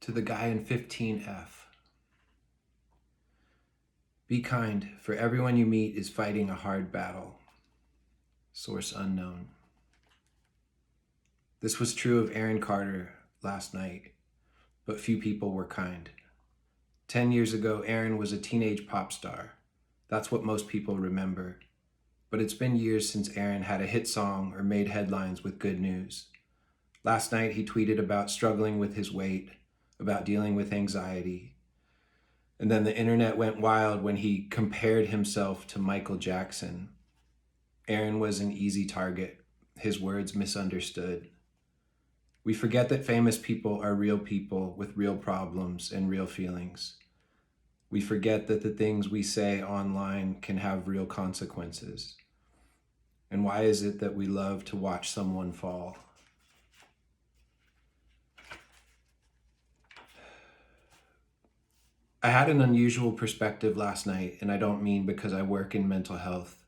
To the guy in 15F. Be kind, for everyone you meet is fighting a hard battle. Source unknown. This was true of Aaron Carter last night, but few people were kind. 10 years ago, Aaron was a teenage pop star. That's what most people remember. But it's been years since Aaron had a hit song or made headlines with good news. Last night, he tweeted about struggling with his weight, about dealing with anxiety. And then the internet went wild when he compared himself to Michael Jackson. Aaron was an easy target, his words misunderstood. We forget that famous people are real people with real problems and real feelings. We forget that the things we say online can have real consequences. And why is it that we love to watch someone fall? I had an unusual perspective last night, and I don't mean because I work in mental health.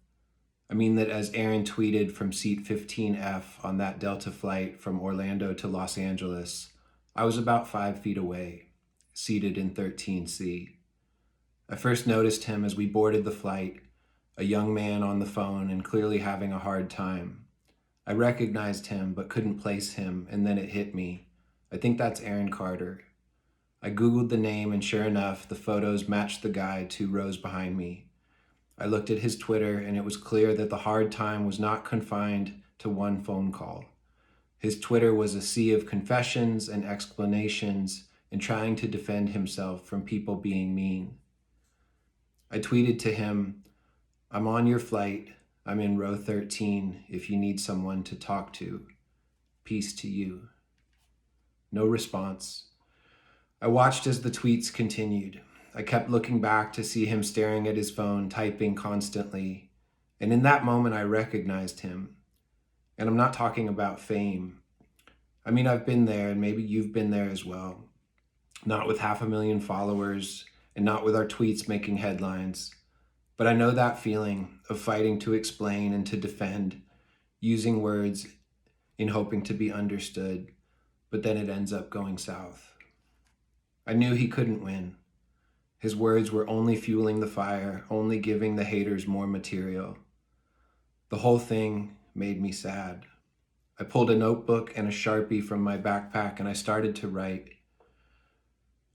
I mean that as Aaron tweeted from seat 15F on that Delta flight from Orlando to Los Angeles, I was about 5 feet away, seated in 13C. I first noticed him as we boarded the flight, a young man on the phone and clearly having a hard time. I recognized him but couldn't place him, and then it hit me. I think that's Aaron Carter. I Googled the name, and sure enough, the photos matched the guy 2 rows behind me. I looked at his Twitter, and it was clear that the hard time was not confined to one phone call. His Twitter was a sea of confessions and explanations and trying to defend himself from people being mean. I tweeted to him, "I'm on your flight. I'm in row 13 if you need someone to talk to. Peace to you." No response. I watched as the tweets continued. I kept looking back to see him staring at his phone, typing constantly. And in that moment, I recognized him. And I'm not talking about fame. I mean, I've been there, and maybe you've been there as well. Not with 500,000 followers, and not with our tweets making headlines. But I know that feeling of fighting to explain and to defend, using words in hoping to be understood, but then it ends up going south. I knew he couldn't win. His words were only fueling the fire, only giving the haters more material. The whole thing made me sad. I pulled a notebook and a Sharpie from my backpack and I started to write.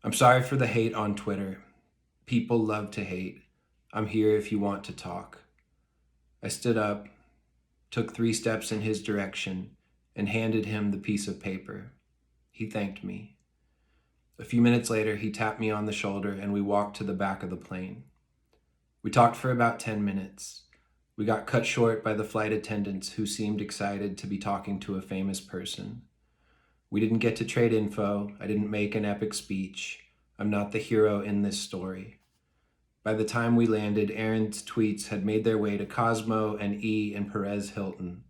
I'm sorry for the hate on Twitter. People love to hate. I'm here if you want to talk. I stood up, took 3 steps in his direction, and handed him the piece of paper. He thanked me. A few minutes later, he tapped me on the shoulder and we walked to the back of the plane. We talked for about 10 minutes. We got cut short by the flight attendants who seemed excited to be talking to a famous person. We didn't get to trade info. I didn't make an epic speech. I'm not the hero in this story. By the time we landed, Aaron's tweets had made their way to Cosmo and E and Perez Hilton.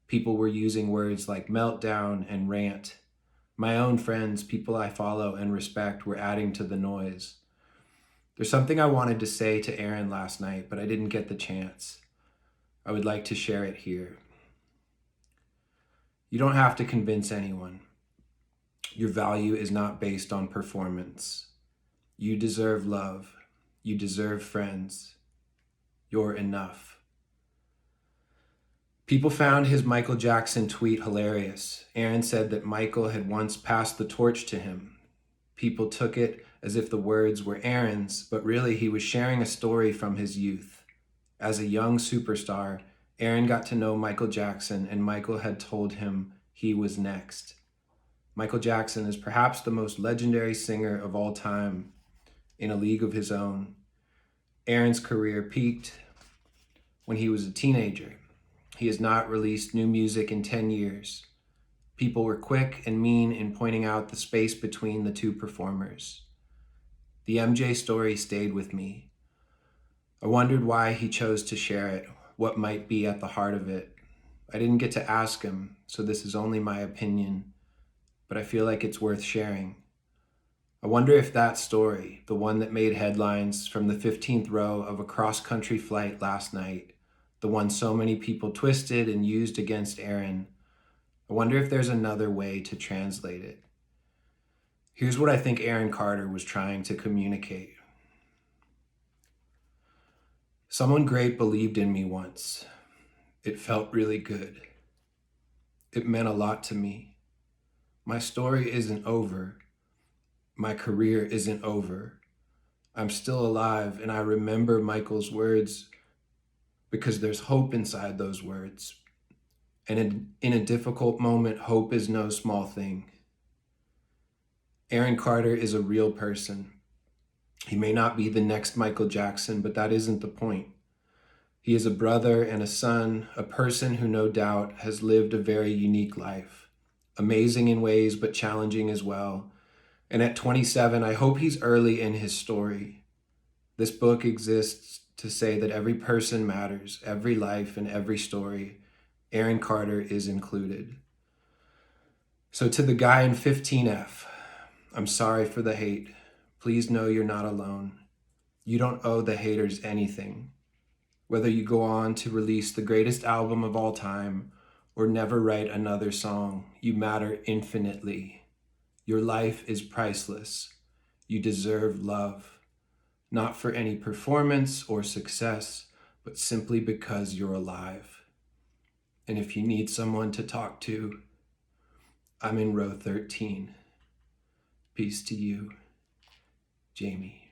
People were using words like meltdown and rant. My own friends, people I follow and respect, were adding to the noise. There's something I wanted to say to Aaron last night, but I didn't get the chance. I would like to share it here. You don't have to convince anyone. Your value is not based on performance. You deserve love. You deserve friends. You're enough. People found his Michael Jackson tweet hilarious. Aaron said that Michael had once passed the torch to him. People took it as if the words were Aaron's, but really he was sharing a story from his youth. As a young superstar, Aaron got to know Michael Jackson, and Michael had told him he was next. Michael Jackson is perhaps the most legendary singer of all time, in a league of his own. Aaron's career peaked when he was a teenager. He has not released new music in 10 years. People were quick and mean in pointing out the space between the 2 performers. The MJ story stayed with me. I wondered why he chose to share it, what might be at the heart of it. I didn't get to ask him, so this is only my opinion, but I feel like it's worth sharing. I wonder if that story, the one that made headlines from the 15th row of a cross-country flight last night, the one so many people twisted and used against Aaron, I wonder if there's another way to translate it. Here's what I think Aaron Carter was trying to communicate. Someone great believed in me once. It felt really good. It meant a lot to me. My story isn't over. My career isn't over. I'm still alive, and I remember Michael's words because there's hope inside those words. And in a difficult moment, hope is no small thing. Aaron Carter is a real person. He may not be the next Michael Jackson, but that isn't the point. He is a brother and a son, a person who no doubt has lived a very unique life, amazing in ways, but challenging as well. And at 27, I hope he's early in his story. This book exists to say that every person matters, every life and every story. Aaron Carter is included. So to the guy in 15F, I'm sorry for the hate. Please know you're not alone. You don't owe the haters anything. Whether you go on to release the greatest album of all time or never write another song, you matter infinitely. Your life is priceless. You deserve love, not for any performance or success, but simply because you're alive. And if you need someone to talk to, I'm in row 13. Peace to you, Jamie.